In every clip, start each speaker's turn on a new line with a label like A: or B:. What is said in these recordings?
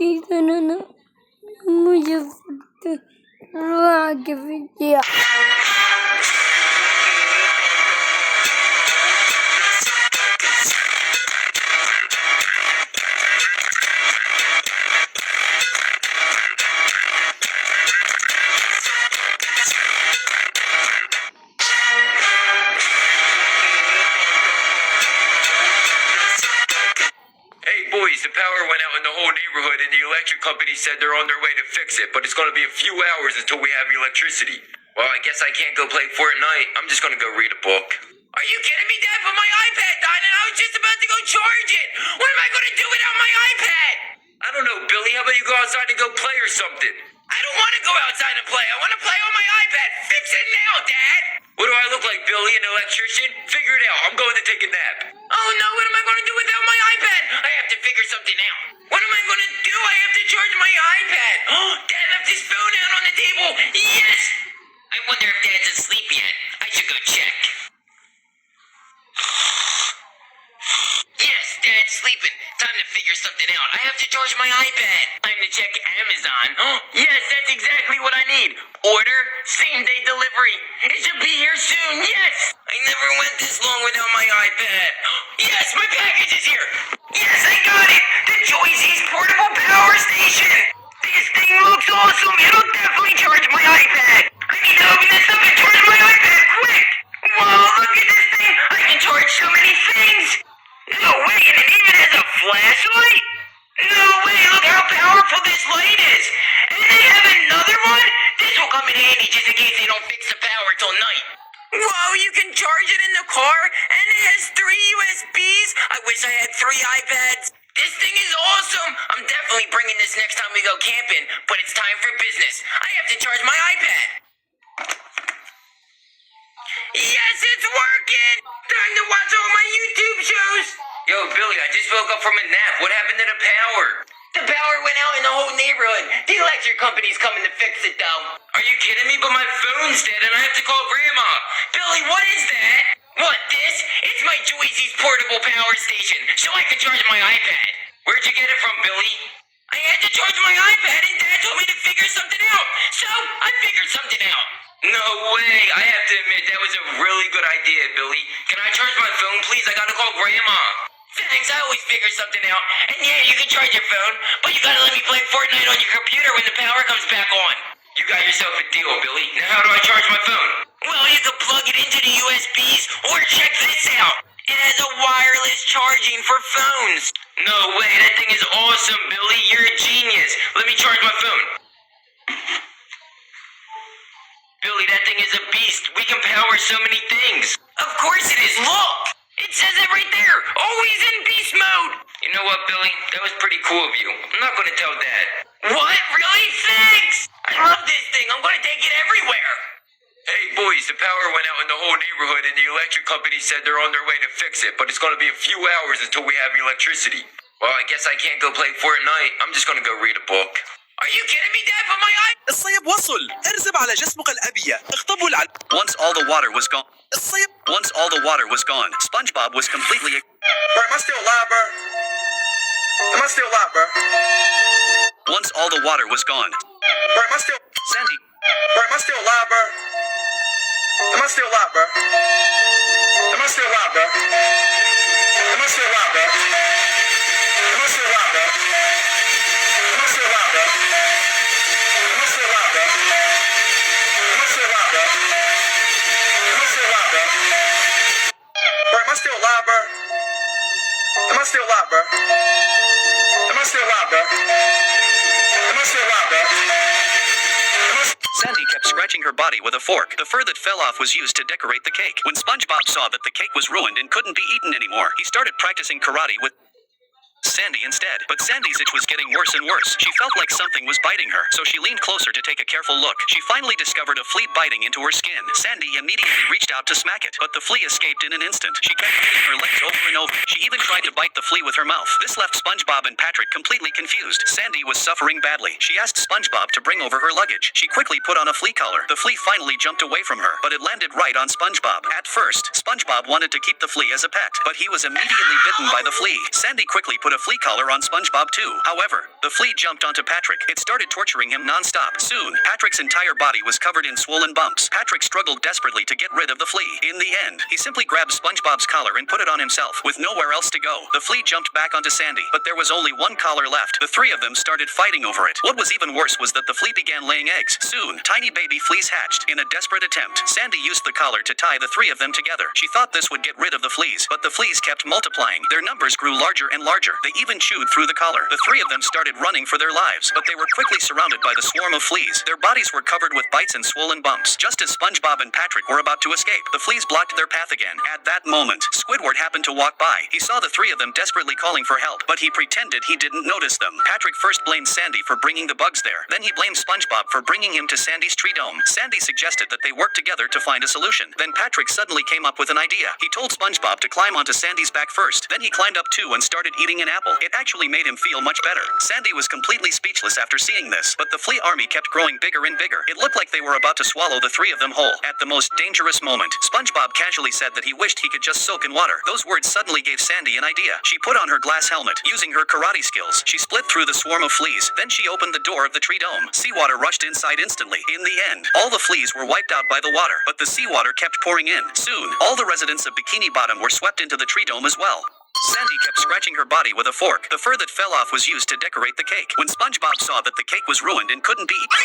A: أنا مجفت راقب الجياع.
B: Boys, the power went out in the whole neighborhood and the electric company said they're on their way to fix it, but it's going to be a few hours until we have electricity. Well, I guess I can't go play Fortnite. I'm just going to go read a book. Are you kidding me, Dad? But my iPad died and I was just about to go charge it. What am I going to do without my iPad? I don't know, Billy. How about you go outside and go play or something? I don't want to go outside and play. I want to play on my iPad. Fix it now, Dad. What do I look like, Billy, an electrician? Figure it out. I'm going to take a nap. Oh, no. What am I going to do without my iPad? I have to figure something out. What am I going to do? I have to charge my iPad. Oh, Dad left his phone out on the table. Yes. I wonder if Dad's asleep yet. I should go check. Yes, Dad's sleeping. Time to figure something out. I have to charge my iPad. Time to check Amazon. Oh, yes, that's exactly what I need. Order, same-day delivery. It should be here soon. Yes! I never went this long without my iPad. Yes, my package is here. Yes, I got it. The Joyce's portable power station. This thing looks awesome. It'll definitely charge my iPad. I need to open this up and charge my iPad quick. Whoa, look at this thing. I can charge so many things. No way, and it even has a flashlight? No way, look how powerful this light is. And they have another one? This will come in handy just in case they don't fix the power till night. Whoa, you can charge it in the car? And it has 3 USBs? I wish I had 3 iPads. This thing is awesome. I'm definitely bringing this next time we go camping, but it's time for business. I have to charge my iPad. Yes, it's working! Time to watch all my YouTube shows! Yo, Billy, I just woke up from a nap. What happened to the power? The power went out in the whole neighborhood. The electric company's coming to fix it, though. Are you kidding me? But my phone's dead and I have to call Grandma. Billy, what is that? What, this? It's my Joyce's portable power station, so I can charge my iPad. Where'd you get it from, Billy? I had to charge my iPad and Dad told me to figure something out. So, I figured something out. No way. I have to admit, that was a really good idea, Billy. Can I charge my phone, please? I gotta call Grandma. Thanks, I always figure something out. And yeah, you can charge your phone, but you gotta let me play Fortnite on your computer when the power comes back on. You got yourself a deal, Billy. Now how do I charge my phone? Well, you can plug it into the USBs, or check this out. It has a wireless charging for phones. No way, that thing is awesome, Billy. You're a genius. Let me charge my phone. Billy, that thing is a beast. We can power so many things. Of course it is. Look! It says it right there. Always in beast mode. You know what, Billy? That was pretty cool of you. I'm not going to tell Dad. What? Really? Thanks! I love this thing. I'm going to take it everywhere. Hey, boys, the power went out in the whole neighborhood and the electric company said they're on their way to fix it, but it's going to be a few hours until we have electricity. Well, I guess I can't go play Fortnite. I'm just going to go read a book. Are you kidding me, Dad? For my eye?
C: الصيب وصل. ارزب على جسمك الأبية. اخطبوا
D: Once all the water was gone. Once all the water was gone, SpongeBob was completely.
C: Bro, am I still alive, bro? Am I still alive, bro?
D: Once all the water was gone.
C: Bro, am I still...
D: Sandy.
C: Bro, am I still alive, bro? Am I still alive, bro? Am I still alive, bro? Am I still alive, bro? Am I still alive, bro? Am I still alive, bro? Am I still alive, bro? Am I still alive, bro? Am I still alive, bro? Bro, am I still alive, bro? Am I still alive, bro? Am I still alive, bro? Am I still alive, bro?
D: Sandy kept scratching her body with a fork. The fur that fell off was used to decorate the cake. When SpongeBob saw that the cake was ruined and couldn't be eaten anymore, he started practicing karate with Sandy instead. But Sandy's itch was getting worse and worse. She felt like something was biting her, so she leaned closer to take a careful look. She finally discovered a flea biting into her skin. Sandy immediately reached out to smack it, but the flea escaped in an instant. She kept hitting her legs over and over. She even tried to bite the flea with her mouth. This left SpongeBob and Patrick completely confused. Sandy was suffering badly. She asked SpongeBob to bring over her luggage. She quickly put on a flea collar. The flea finally jumped away from her, but it landed right on SpongeBob. At first, SpongeBob wanted to keep the flea as a pet, but he was immediately bitten by the flea. Sandy quickly put put a flea collar on SpongeBob too. However, the flea jumped onto Patrick. It started torturing him non-stop. Soon, Patrick's entire body was covered in swollen bumps. Patrick struggled desperately to get rid of the flea. In the end, he simply grabbed SpongeBob's collar and put it on himself. With nowhere else to go, the flea jumped back onto Sandy, but there was only one collar left. The three of them started fighting over it. What was even worse was that the flea began laying eggs. Soon, tiny baby fleas hatched. In a desperate attempt, Sandy used the collar to tie the three of them together. She thought this would get rid of the fleas, but the fleas kept multiplying. Their numbers grew larger and larger. They even chewed through the collar. The three of them started running for their lives, but they were quickly surrounded by the swarm of fleas. Their bodies were covered with bites and swollen bumps. Just as SpongeBob and Patrick were about to escape, the fleas blocked their path again. At that moment, Squidward happened to walk by. He saw the three of them desperately calling for help, but he pretended he didn't notice them. Patrick first blamed Sandy for bringing the bugs there. Then he blamed SpongeBob for bringing him to Sandy's tree dome. Sandy suggested that they work together to find a solution. Then Patrick suddenly came up with an idea. He told SpongeBob to climb onto Sandy's back first. Then he climbed up too and started eating an apple. It actually made him feel much better. Sandy was completely speechless after seeing this, but the flea army kept growing bigger and bigger. It looked like they were about to swallow the three of them whole. At the most dangerous moment, SpongeBob casually said that he wished he could just soak in water. Those words suddenly gave Sandy an idea. She put on her glass helmet. Using her karate skills, she split through the swarm of fleas. Then she opened the door of the tree dome. Seawater rushed inside instantly. In the end, all the fleas were wiped out by the water, but the seawater kept pouring in. Soon, all the residents of Bikini Bottom were swept into the tree dome as well. Sandy kept scratching her body with a fork. The fur that fell off was used to decorate the cake. When SpongeBob saw that the cake was ruined and couldn't be eaten,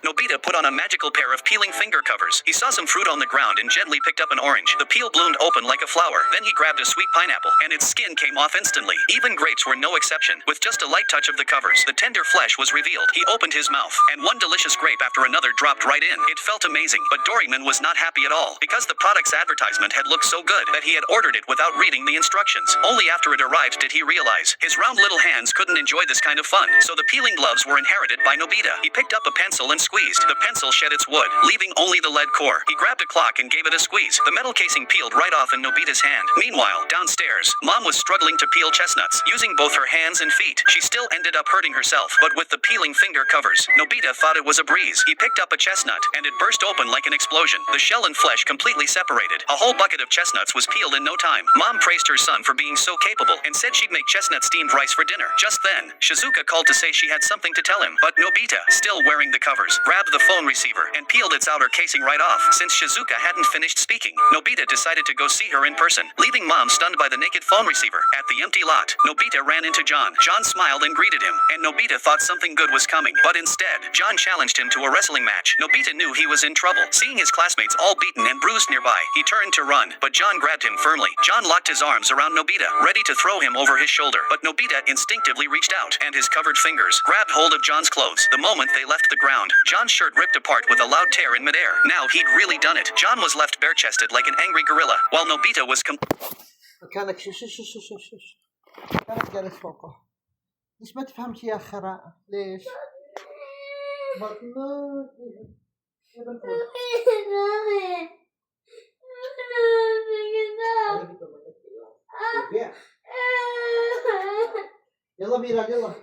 D: Nobita put on a magical pair of peeling finger covers. He saw some fruit on the ground and gently picked up an orange. The peel bloomed open like a flower. Then he grabbed a sweet pineapple, and its skin came off instantly. Even grapes were no exception. With just a light touch of the covers, the tender flesh was revealed. He opened his mouth, and one delicious grape after another dropped right in. It felt amazing, but Doryman was not happy at all, because the product's advertisement had looked so good that he had ordered it without reading the instructions. Only after it arrived did he realize his round little hands couldn't enjoy this kind of fun, so the peeling gloves were inherited by Nobita. He picked up a pencil and squeezed. The pencil shed its wood, leaving only the lead core. He grabbed a clock and gave it a squeeze. The metal casing peeled right off in Nobita's hand. Meanwhile, downstairs, Mom was struggling to peel chestnuts. Using both her hands and feet, she still ended up hurting herself, but with the peeling finger covers, Nobita thought it was a breeze. He picked up a chestnut, and it burst open like an explosion. The shell and flesh completely separated. A whole bucket of chestnuts was peeled in no time. Mom praised her son for being so capable and said she'd make chestnut steamed rice for dinner. Just then, Shizuka called to say she had something to tell him, but Nobita, still wearing the covers, grabbed the phone receiver and peeled its outer casing right off. Since Shizuka hadn't finished speaking, Nobita decided to go see her in person, leaving Mom stunned by the naked phone receiver. At the empty lot, Nobita ran into John. John smiled and greeted him, and Nobita thought something good was coming, but instead, John challenged him to a wrestling match. Nobita knew he was in trouble. Seeing his classmates all beaten and bruised nearby, he turned to run, but John grabbed him firmly. John locked his arms around Nobita, ready to throw him over his shoulder, but Nobita instinctively reached out, and his covered fingers grabbed hold of John's clothes. The moment they left the ground, John's shirt ripped apart with a loud tear in midair. Now he'd really done it. John was left bare-chested like an angry gorilla, while Nobita was
E: مكانك شش كانك جالس فوقه. ليش ما تفهم شي يا خراء؟ ليش؟ بطنك يلا ميرا يلا